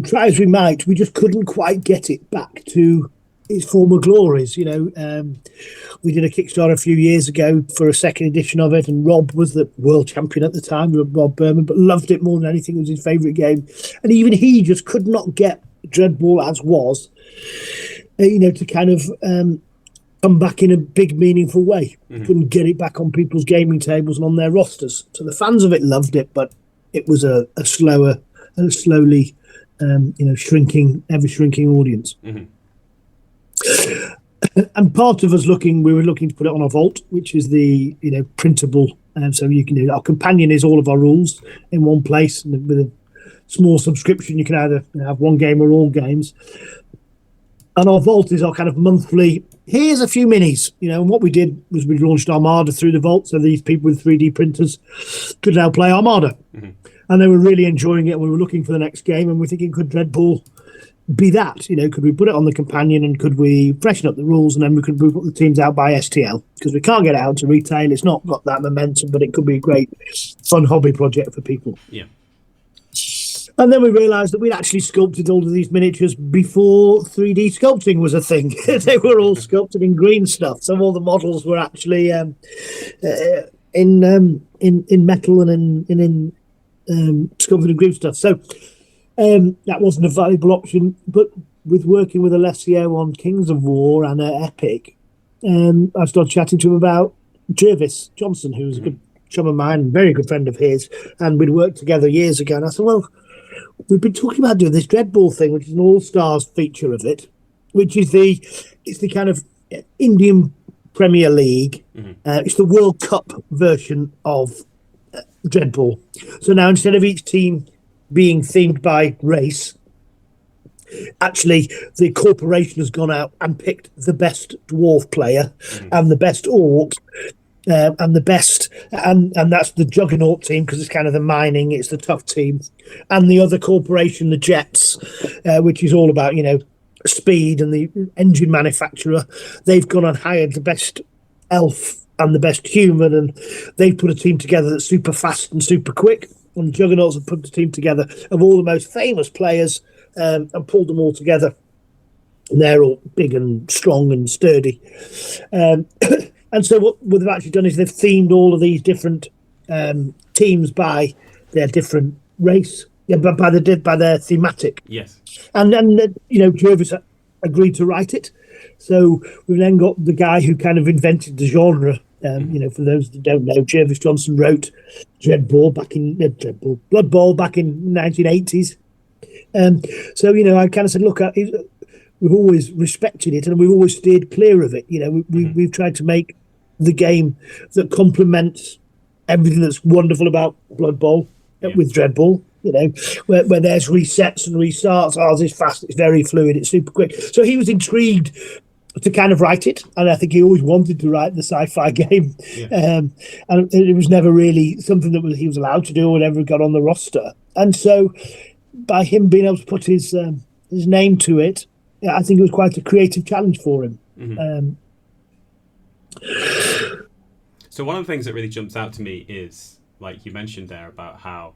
try as we might, we just couldn't quite get it back to its former glories. We did a Kickstarter a few years ago for a second edition of it, and Rob was the world champion at the time, Rob Berman, but loved it more than anything. It was his favourite game. And even he just could not get Dreadball as was, to kind of come back in a big, meaningful way. Couldn't get it back on people's gaming tables and on their rosters. So the fans of it loved it, but it was a slower and slowly, shrinking audience. And part of us we were looking to put it on a vault, which is the printable, and so you can do. Our companion is all of our rules in one place, and with a small subscription, you can either have one game or all games. And our vault is our kind of monthly. Here's a few minis, and what we did was we launched Armada through the vault, so these people with 3D printers could now play Armada. And they were really enjoying it. We were looking for the next game, and we're thinking, could Dreadball be that? Could we put it on the companion, and could we freshen up the rules, and then we could put the teams out by STL? Because we can't get it out to retail. It's not got that momentum, but it could be a great, fun hobby project for people. Yeah. And then we realised that we'd actually sculpted all of these miniatures before 3D sculpting was a thing. They were all sculpted in green stuff. Some of the models were actually in metal and in sculpted in green stuff. So that wasn't a valuable option. But with working with Alessio on Kings of War and Epic, I started chatting to him about Jervis Johnson, who was a good chum of mine, very good friend of his, and we'd worked together years ago. And I said, well, we've been talking about doing this Dreadball thing, which is an All Stars feature of it, which is the kind of Indian Premier League. It's the World Cup version of Dreadball. So now instead of each team being themed by race, actually the corporation has gone out and picked the best dwarf player and the best orc and the best, and that's the Juggernaut team, because it's kind of the mining, it's the tough team, and the other corporation, the Jets, which is all about, you know, speed, and the engine manufacturer. They've gone and hired the best elf and the best human, and they've put a team together that's super fast and super quick. And the Juggernauts have put a team together of all the most famous players and pulled them all together. And they're all big and strong and sturdy. And so what they've actually done is they've themed all of these different teams by their different race, by their thematic. Yes. And you know, Jervis agreed to write it. So we've then got the guy who kind of invented the genre. You know, for those that don't know, Jervis Johnson wrote Dreadball back in Blood Bowl back in 1980s. So, you know, I kind of said, look, we've always respected it and we've always steered clear of it. You know, we've tried to make the game that complements everything that's wonderful about Blood Bowl with Dreadball. You know, where there's resets and restarts. Ours is fast, it's very fluid, it's super quick. So he was intrigued to kind of write it, and I think he always wanted to write the sci-fi game. And it was never really something that he was allowed to do or never got on the roster. And so by him being able to put his name to it, I think it was quite a creative challenge for him. So one of the things that really jumps out to me is, like you mentioned there, about how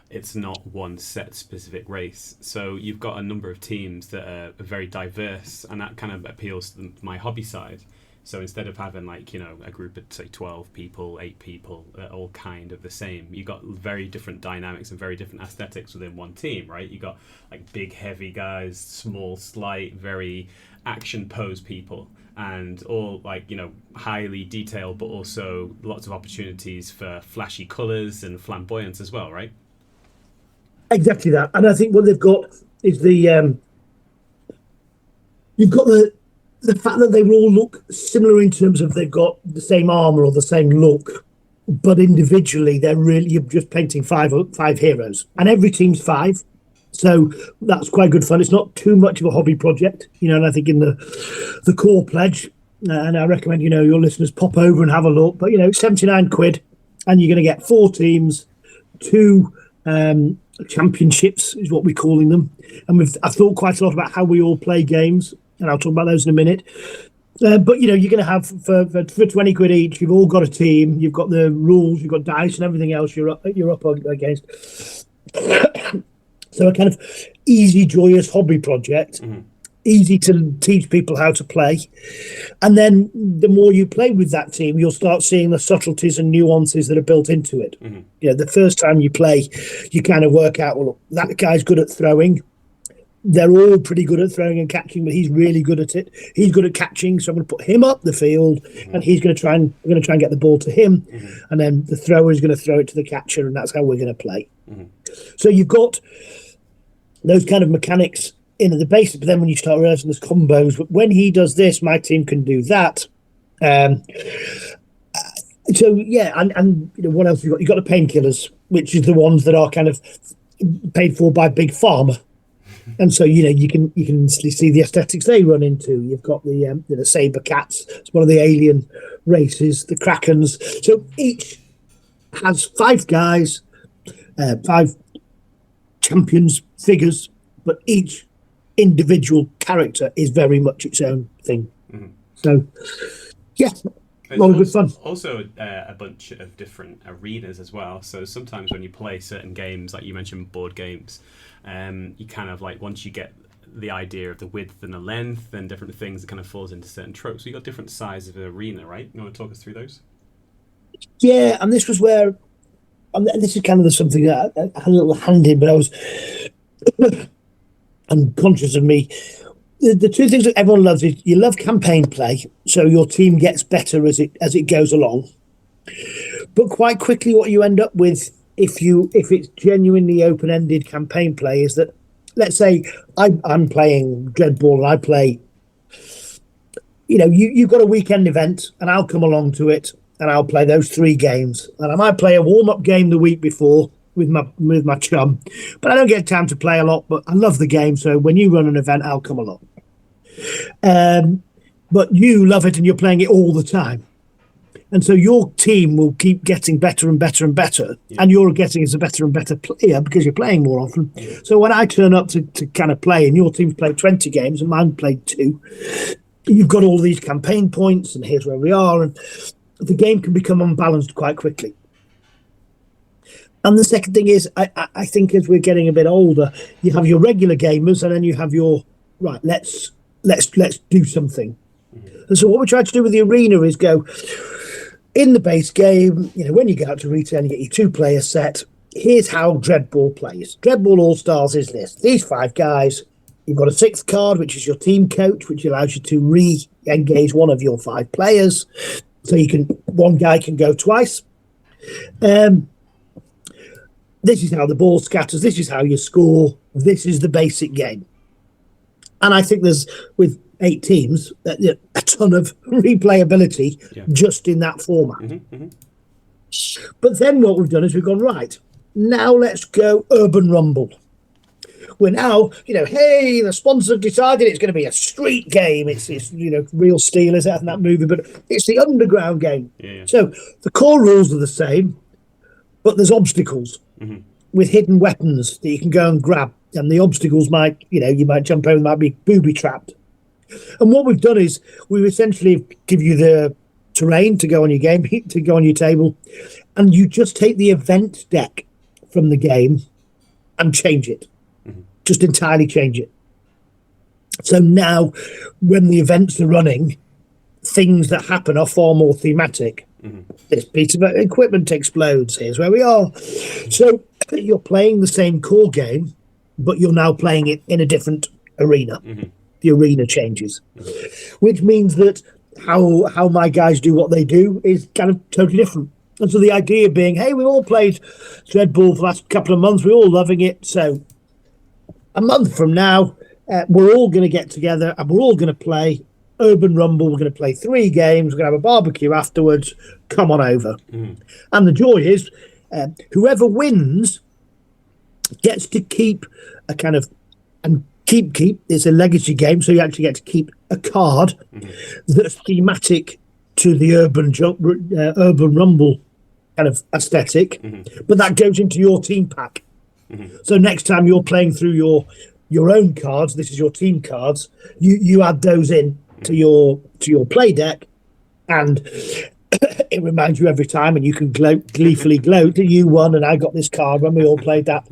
it's not one set specific race. So you've got a number of teams that are very diverse, and that kind of appeals to my hobby side. So instead of having, like, you know, a group of, say, 12 people, 8 people, all kind of the same, you got very different dynamics and very different aesthetics within one team, right? You got, like, big, heavy guys, small, slight, very action pose people, and all, like, you know, highly detailed, but also lots of opportunities for flashy colours and flamboyance as well, right? Exactly that. And I think what they've got is you've got the fact that they all look similar in terms of they've got the same armor or the same look, but individually you're just painting five heroes, and every team's 5. So that's quite good fun. It's not too much of a hobby project, you know. And I think in the core pledge, and I recommend, you know, your listeners pop over and have a look. But, you know, £79, and you're going to get 4 teams, 2 championships is what we're calling them. And I've thought quite a lot about how we all play games, and I'll talk about those in a minute. But, you know, you're going to have for £20 each, you've all got a team, you've got the rules, you've got dice and everything else you're up against. So a kind of easy, joyous hobby project, easy to teach people how to play. And then the more you play with that team, you'll start seeing the subtleties and nuances that are built into it. You know, the first time you play, you kind of work out, well, that guy's good at throwing. They're all pretty good at throwing and catching, but he's really good at it. He's good at catching, so I'm going to put him up the field, and we're going to try and get the ball to him, and then the thrower is going to throw it to the catcher, and that's how we're going to play. So you've got those kind of mechanics in at the basic, but then when you start realizing there's combos, but when he does this, my team can do that. So yeah, and you know, what else have you got? You've got the painkillers, which is the ones that are kind of paid for by Big Pharma. And so, you know, you can see the aesthetics they run into. You've got the saber cats. It's one of the alien races, the Krakens. So each has 5 guys, 5 champions figures, but each individual character is very much its own thing. So, yeah, a lot of good fun. Also, a bunch of different arenas as well. So sometimes when you play certain games, like you mentioned, board games, you kind of, like, once you get the idea of the width and the length and different things, it kind of falls into certain tropes. So you got different sizes of an arena, right? You want to talk us through those? Yeah, and this was where, this is kind of something that I had a little hand in, but I was unconscious of me. The 2 things that everyone loves is you love campaign play, so your team gets better as it goes along. But quite quickly, what you end up with, if it's genuinely open-ended campaign play, is that, let's say I'm playing Dreadball and I play you've got a weekend event, and I'll come along to it, and I'll play those 3 games, and I might play a warm-up game the week before with my chum, but I don't get time to play a lot. But I love the game, so when you run an event, I'll come along. But you love it, and you're playing it all the time, and so your team will keep getting better and better and better, and you're getting as a better and better player because you're playing more often. So when I turn up to kind of play, and your team's played 20 games and mine played 2, you've got all these campaign points, and here's where we are, and the game can become unbalanced quite quickly. And the second thing is, I think as we're getting a bit older, you have your regular gamers, and then you have your right. Let's do something. And so what we try to do with the arena is go in the base game. When you go out to retail, you get your 2-player set. Here's how Dreadball plays. Dreadball All Stars is this: these 5 guys. You've got a 6th card, which is your team coach, which allows you to re-engage one of your 5 players. So one guy can go twice. This is how the ball scatters. This is how you score. This is the basic game. And I think there's, with 8 teams, a ton of replayability just in that format. But then what we've done is we've gone, right, now let's go Urban Rumble. We're now, hey, the sponsors have decided it's going to be a street game. It's Real Steel is out in that movie, but it's the underground game. So the core rules are the same, but there's obstacles with hidden weapons that you can go and grab, and the obstacles might, you might jump over, might be booby trapped. And what we've done is we've essentially give you the terrain to go on your game, to go on your table, and you just take the event deck from the game and change it. Just entirely change it. So now when the events are running, things that happen are far more thematic. This piece of equipment explodes. Here's where we are. So you're playing the same core game, but you're now playing it in a different arena. The arena changes, which means that how my guys do what they do is kind of totally different. And so the idea being, hey, we've all played Dreadball for the last couple of months. We're all loving it. So a month from now, we're all going to get together and we're all going to play Urban Rumble. We're going to play 3 games. We're going to have a barbecue afterwards. Come on over. And the joy is whoever wins gets to keep a kind of, and keep, it's a legacy game, so you actually get to keep a card that's thematic to the Urban Rumble kind of aesthetic, but that goes into your team pack. So next time you're playing through your own cards, this is your team cards, you add those in to your play deck, and it reminds you every time, and you can gleefully gloat that you won and I got this card when we all played that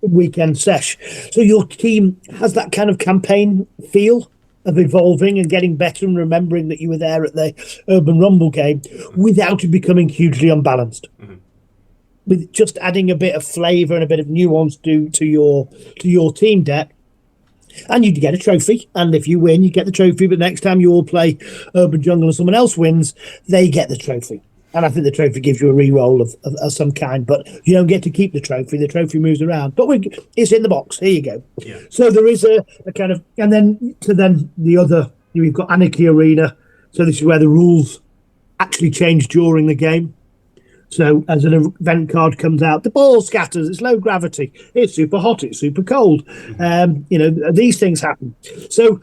weekend sesh. So your team has that kind of campaign feel of evolving and getting better and remembering that you were there at the Urban Rumble game without it becoming hugely unbalanced. With just adding a bit of flavour and a bit of nuance to your team deck, and you get a trophy. And if you win, you get the trophy. But next time you all play Urban Jungle and someone else wins, they get the trophy. And I think the trophy gives you a re-roll of some kind, but you don't get to keep the trophy. The trophy moves around, but it's in the box. Here you go. Yeah. So there is a kind of, and then the other, you've got Anarchy Arena. So this is where the rules actually change during the game. So as an event card comes out, the ball scatters, it's low gravity, it's super hot, it's super cold. These things happen. So,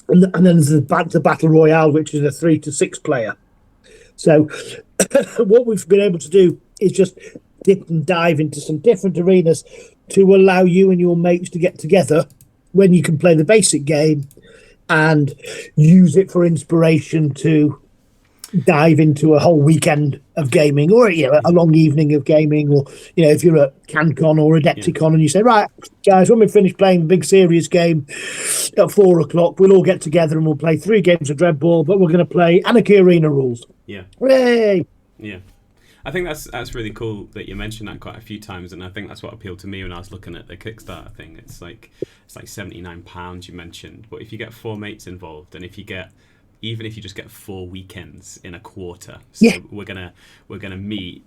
and then there's the Battle Royale, which is a 3 to 6 player. So what we've been able to do is just dip and dive into some different arenas to allow you and your mates to get together when you can play the basic game and use it for inspiration to dive into a whole weekend of gaming, or a long evening of gaming, or if you're at CanCon or Adepticon and you say, right guys, when we finish playing the big serious game at 4:00, we'll all get together and we'll play 3 games of Dreadball, but we're going to play Anarchy Arena rules. Hooray! I think that's really cool that you mentioned that quite a few times, and I think that's what appealed to me when I was looking at the Kickstarter thing. It's like £79 you mentioned, but if you get 4 mates involved, and even if you just get 4 weekends in a quarter, so we're gonna meet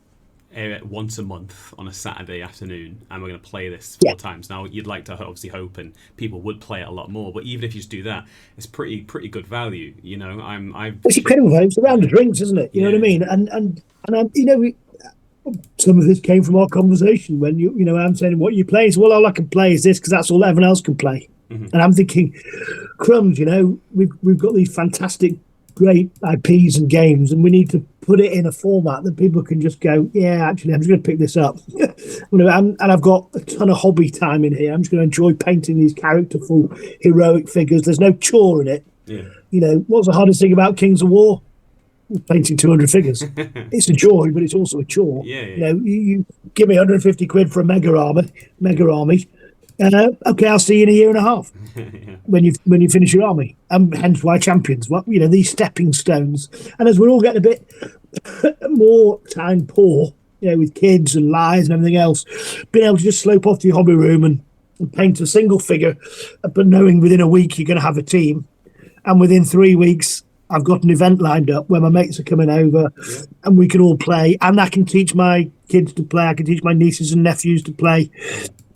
once a month on a Saturday afternoon, and we're going to play this 4 times. Now, you'd like to obviously hope, and people would play it a lot more. But even if you just do that, it's pretty good value. You know, it's incredible value. It's a round of drinks, isn't it? You know what I mean? And you know, some of this came from our conversation when you know, I'm saying what you play. So, well, all I can play is this because that's all everyone else can play. And I'm thinking, crumbs. You know, we've got these fantastic, great IPs and games, and we need to put it in a format that people can just go, yeah, actually, I'm just going to pick this up. And I've got a ton of hobby time in here. I'm just going to enjoy painting these characterful, heroic figures. There's no chore in it. Yeah. You know, what's the hardest thing about Kings of War? Painting 200 figures. It's a joy, but it's also a chore. Yeah. You know, you give me 150 quid for a mega army. Okay, I'll see you in a year and a half when you finish your army. Hence why champions. Well, you know, these stepping stones. And as we're all getting a bit more time poor, you know, with kids and lives and everything else, being able to just slope off to your hobby room and paint a single figure, but knowing within a week you're going to have a team, and within 3 weeks I've got an event lined up where my mates are coming over and we can all play, and I can teach my kids to play, I can teach my nieces and nephews to play.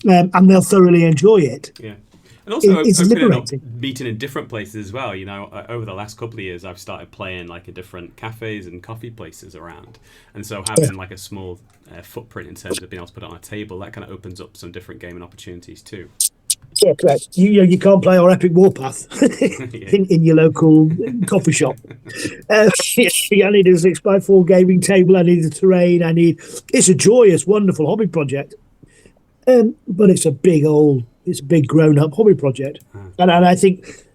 And they'll thoroughly enjoy it. Yeah, and also it's opening up, liberating. meeting in different places as well. You know, over the last couple of years, I've started playing like at different cafes and coffee places around, and so having like a small footprint in terms of being able to put it on a table, that kind of opens up some different gaming opportunities too. Yeah, correct. You can't play our Epic Warpath in your local coffee shop. I need a 6x4 gaming table. I need the terrain. It's a joyous, wonderful hobby project. But it's a big grown-up hobby project, and I think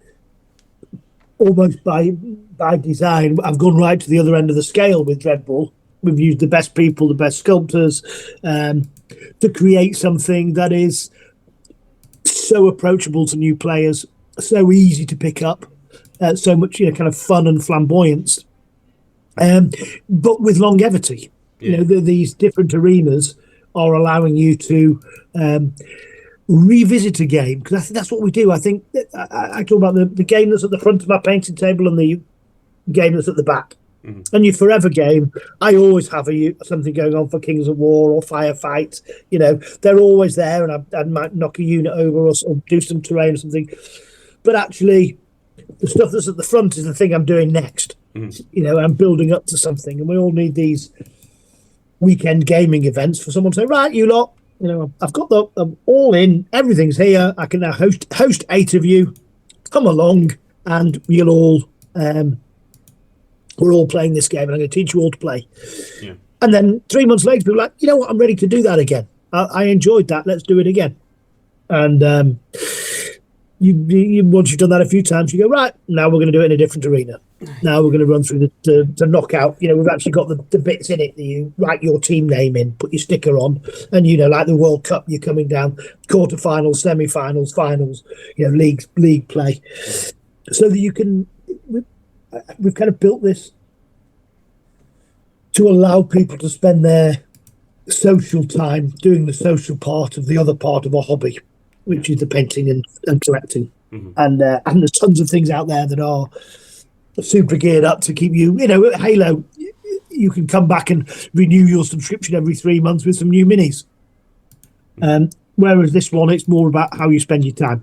almost by design, I've gone right to the other end of the scale with Dreadball. We've used the best people, the best sculptors, to create something that is so approachable to new players, so easy to pick up, so much, you know, kind of fun and flamboyance, but with longevity. You know, these different arenas are allowing you to revisit a game, because I think that's what we do. I think I talk about the game that's at the front of my painting table and the game that's at the back. And your forever game, I always have something going on for Kings of War or Firefight. You know, they're always there, and I might knock a unit over or do some terrain or something. But actually, the stuff that's at the front is the thing I'm doing next. You know, I'm building up to something, and we all need these weekend gaming events for someone to say, right, you lot, you know, I've got I'm all in, everything's here. I can now host 8 of you. Come along, and you'll all we're all playing this game, and I'm going to teach you all to play. Yeah. And then 3 months later, people are like, you know what, I'm ready to do that again. I enjoyed that. Let's do it again. And you once you've done that a few times, you go, right, now we're going to do it in a different arena. Now we're going to run through the knockout. You know, we've actually got the bits in it that you write your team name in, put your sticker on, and, you know, like the World Cup, you're coming down quarterfinals, semi-finals, finals, you know, league play, so that you can. We've kind of built this to allow people to spend their social time doing the social part of the other part of our hobby, which is the painting and collecting. And there's tons of things out there that are super geared up to keep you, you know, Halo, you can come back and renew your subscription every 3 months with some new minis. Whereas this one, it's more about how you spend your time.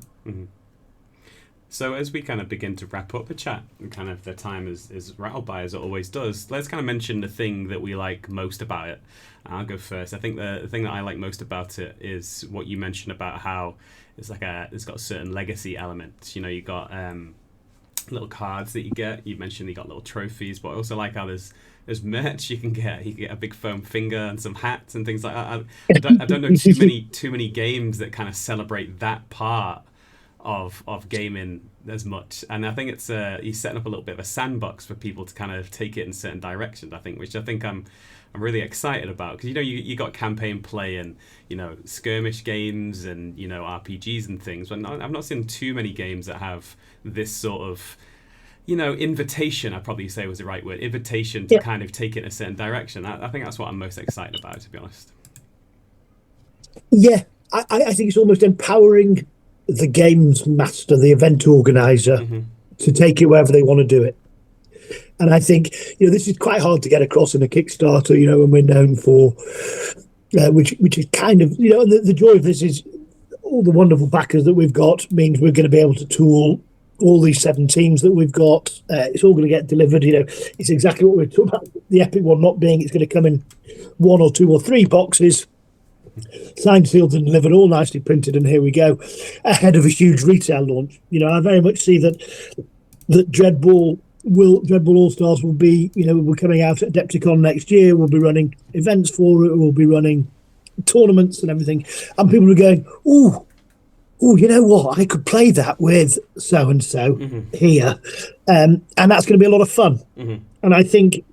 So as we kind of begin to wrap up the chat, and kind of the time is rattled by, as it always does, let's kind of mention the thing that we like most about it. I'll go first. I think the thing that I like most about it is what you mentioned about how it's got a certain legacy element. You know, you got little cards that you get. You mentioned you got little trophies, but I also like how there's merch you can get. You can get a big foam finger and some hats and things like that. I don't know too many games that kind of celebrate that part of gaming as much, and I think it's he's setting up a little bit of a sandbox for people to kind of take it in certain directions. I think, which I think I'm really excited about, because, you know, you got campaign play and, you know, skirmish games and, you know, RPGs and things. But I've not seen too many games that have this sort of, you know, invitation. I probably say was the right word, invitation to kind of take it in a certain direction. I think that's what I'm most excited about, to be honest. Yeah, I think it's almost empowering the games master, the event organizer, to take it wherever they want to do it. And I think, this is quite hard to get across in a Kickstarter, and we're known for, which is kind of, and the joy of this is all the wonderful backers that we've got means we're going to be able to tool all these 7 teams that we've got. It's all going to get delivered. It's exactly what we're talking about. The Epic one not being, it's going to come in 1 or 2 or 3 boxes, signed, sealed, and delivered, all nicely printed, and here we go, ahead of a huge retail launch. I very much see that Dreadball All Stars will be, we're coming out at Adepticon next year. We'll be running events for it. We'll be running tournaments and everything, and people are going, oh, you know what? I could play that with so and so here, and that's going to be a lot of fun. And I think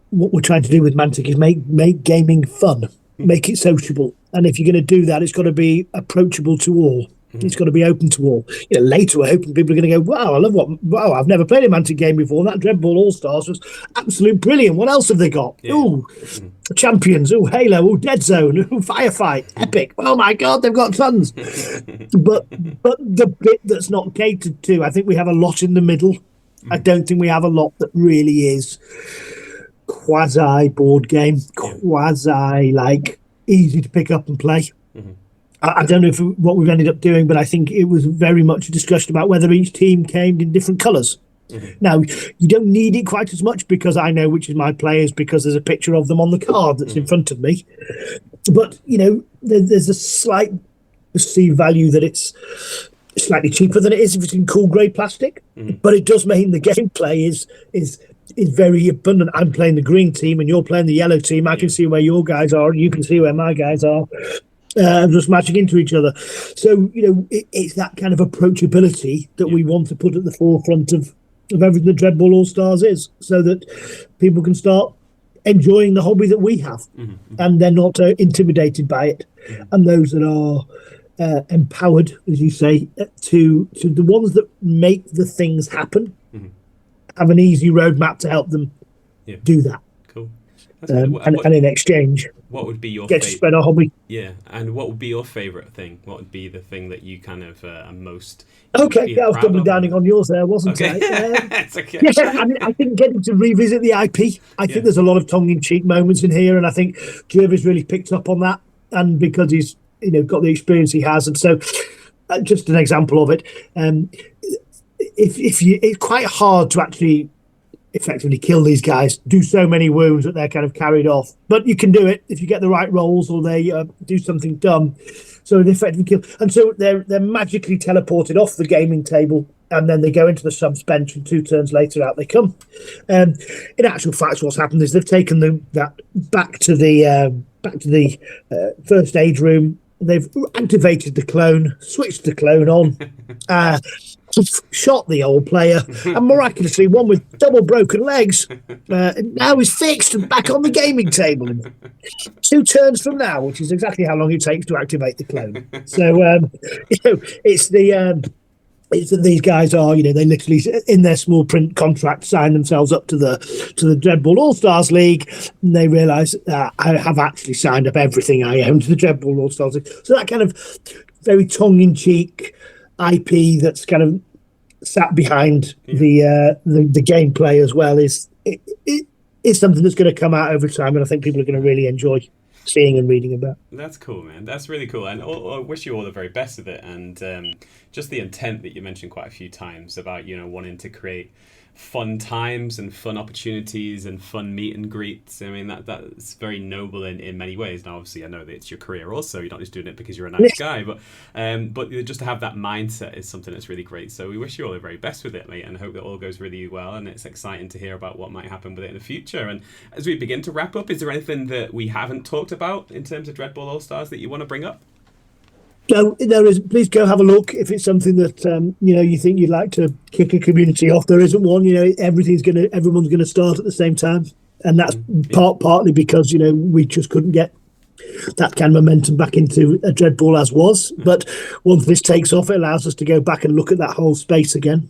what we're trying to do with Mantic is make gaming fun. Make it sociable, and if you're going to do that, it's got to be approachable to all. It's got to be open to all. Later we're hoping people are going to go, wow, I've never played a Mantic game before. That Dreadball All Stars was absolutely brilliant. What else have they got? Champions, Halo, Dead Zone, Firefight, Epic. Oh my God, they've got tons. but the bit that's not catered to, I think we have a lot in the middle. I don't think we have a lot that really is quasi board game, quasi easy to pick up and play. I don't know what we've ended up doing, but I think it was very much a discussion about whether each team came in different colours. Now, you don't need it quite as much because I know which is my players because there's a picture of them on the card that's in front of me. But, there's a slight perceived value that it's slightly cheaper than it is if it's in cool grey plastic. But it does mean the gameplay is very abundant. I'm playing the green team and you're playing the yellow team. I can see where your guys are and you can see where my guys are. Just matching into each other. So, it's that kind of approachability that we want to put at the forefront of everything that Dreadball All Stars is, so that people can start enjoying the hobby that we have and they're not intimidated by it. And those that are empowered, as you say, to the ones that make the things happen, have an easy roadmap to help them do that. Cool. And in exchange, what would be your get to spread our hobby? Yeah, and what would be your favourite thing? What would be the thing that you kind of are most? Okay, I was doubling down on yours there, wasn't I? It's okay. Yeah, I think getting to revisit the IP. I think there's a lot of tongue-in-cheek moments in here, and I think Jervis really picked up on that, and because he's got the experience he has, and so just an example of it. It's quite hard to actually effectively kill these guys, do so many wounds that they're kind of carried off, but you can do it if you get the right rolls or they do something dumb, so they effectively kill, and so they're magically teleported off the gaming table, and then they go into the subs bench, and 2 turns later out they come. In actual fact, what's happened is they've taken that back to the first aid room. They've activated the clone, switched the clone on, shot the old player, and miraculously, one with double broken legs now is fixed and back on the gaming table in 2 turns from now, which is exactly how long it takes to activate the clone. So, it's these guys are, they literally in their small print contract sign themselves up to the Dreadball All Stars League, and they realise I have actually signed up everything I own to the Dreadball All Stars League. So that kind of very tongue-in-cheek IP that's kind of sat behind the gameplay as well is something that's going to come out over time, and I think people are going to really enjoy seeing and reading about. That's cool, man. That's really cool, and I wish you all the very best with it. And just the intent that you mentioned quite a few times about wanting to create fun times and fun opportunities and fun meet and greets. I mean, that's very noble in many ways. Now, obviously, I know that it's your career also. You're not just doing it because you're a nice guy, but just to have that mindset is something that's really great. So we wish you all the very best with it, mate, and hope that all goes really well. And it's exciting to hear about what might happen with it in the future. And as we begin to wrap up, is there anything that we haven't talked about in terms of Dreadball All Stars that you want to bring up? No, there is. Please go have a look if it's something that you think you'd like to kick a community off. There isn't one. Everyone's gonna start at the same time, and that's partly because we just couldn't get that kind of momentum back into a Dreadball as was. But once this takes off, it allows us to go back and look at that whole space again.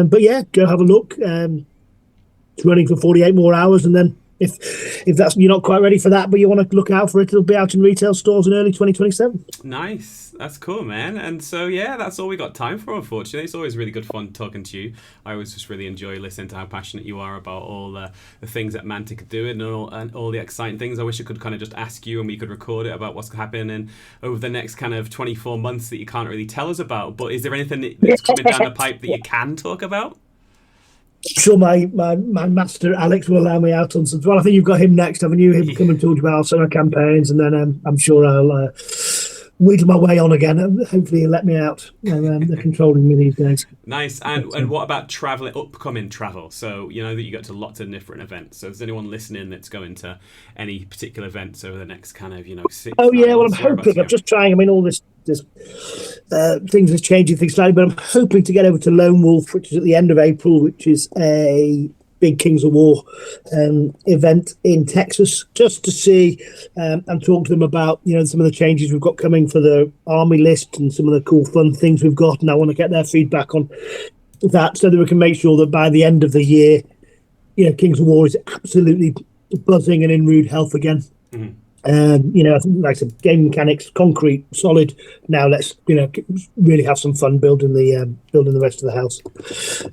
But yeah, go have a look. It's running for 48 more hours, and then if that's you're not quite ready for that, but you want to look out for it, it'll be out in retail stores in early 2027. Nice. That's cool, man. And so, yeah, that's all we got time for, unfortunately. It's always really good fun talking to you. I always just really enjoy listening to how passionate you are about all the things that Mantic are doing and all the exciting things. I wish I could kind of just ask you and we could record it about what's happening over the next kind of 24 months that you can't really tell us about. But is there anything that's coming down the pipe that you can talk about? I'm sure my master Alex will allow me out on some. Well, I think you've got him next, haven't you? Him come and talk about summer campaigns, and then I'm sure I'll wheedle my way on again. Hopefully, he'll let me out. They're controlling me these days. Nice. And what about upcoming travel? So you know that you go to lots of different events. So is anyone listening that's going to any particular events over the next kind of 6? Oh yeah, well I'm hoping. I'm just trying. I mean, all this things are changing things slightly, but I'm hoping to get over to Lone Wolf, which is at the end of April, which is a big Kings of War event in Texas, just to see and talk to them about some of the changes we've got coming for the army list and some of the cool fun things we've got, and I want to get their feedback on that so that we can make sure that by the end of the year, Kings of War is absolutely buzzing and in rude health again. Mm-hmm. I think, like I said, game mechanics, concrete, solid. Now let's really have some fun building the rest of the house.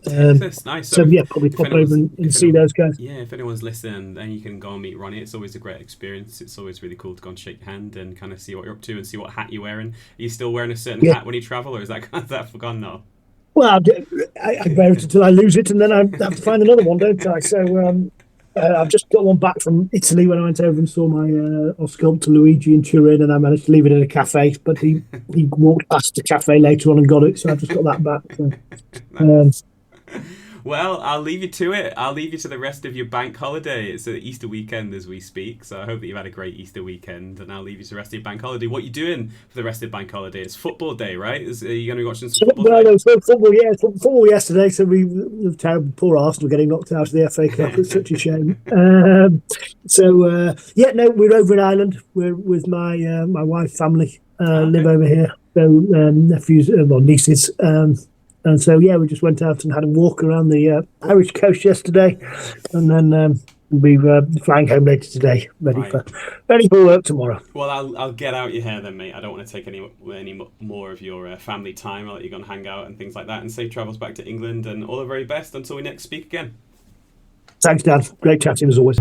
That's nice. So yeah, probably pop over and see those guys. Yeah, if anyone's listening, then you can go and meet Ronnie. It's always a great experience. It's always really cool to go and shake your hand and kind of see what you're up to and see what hat you're wearing. Are you still wearing a certain hat when you travel, or is that forgone now? Well, I wear it until I lose it, and then I have to find another one, don't I? So. I've just got one back from Italy when I went over and saw my sculptor Luigi in Turin, and I managed to leave it in a cafe, but he walked past the cafe later on and got it, so I've just got that back. So, well, I'll leave you to it. I'll leave you to the rest of your bank holiday. It's the Easter weekend as we speak, so I hope that you've had a great Easter weekend, and I'll leave you to the rest of your bank holiday. What are you doing for the rest of the bank holiday? It's football day, right? Are you going to be watching some football? No, football, yeah. Football yesterday, so the terrible poor Arsenal getting knocked out of the FA Cup. It's such a shame. We're over in Ireland. We're with my wife, family, live over here. So nephews, nieces. And so, yeah, we just went out and had a walk around the Irish coast yesterday, and then we'll be flying home later today, ready for work tomorrow. Well, I'll get out your hair then, mate. I don't want to take any more of your family time. I'll let you go and hang out and things like that, and safe travels back to England, and all the very best until we next speak again. Thanks, Dan. Great chatting as always.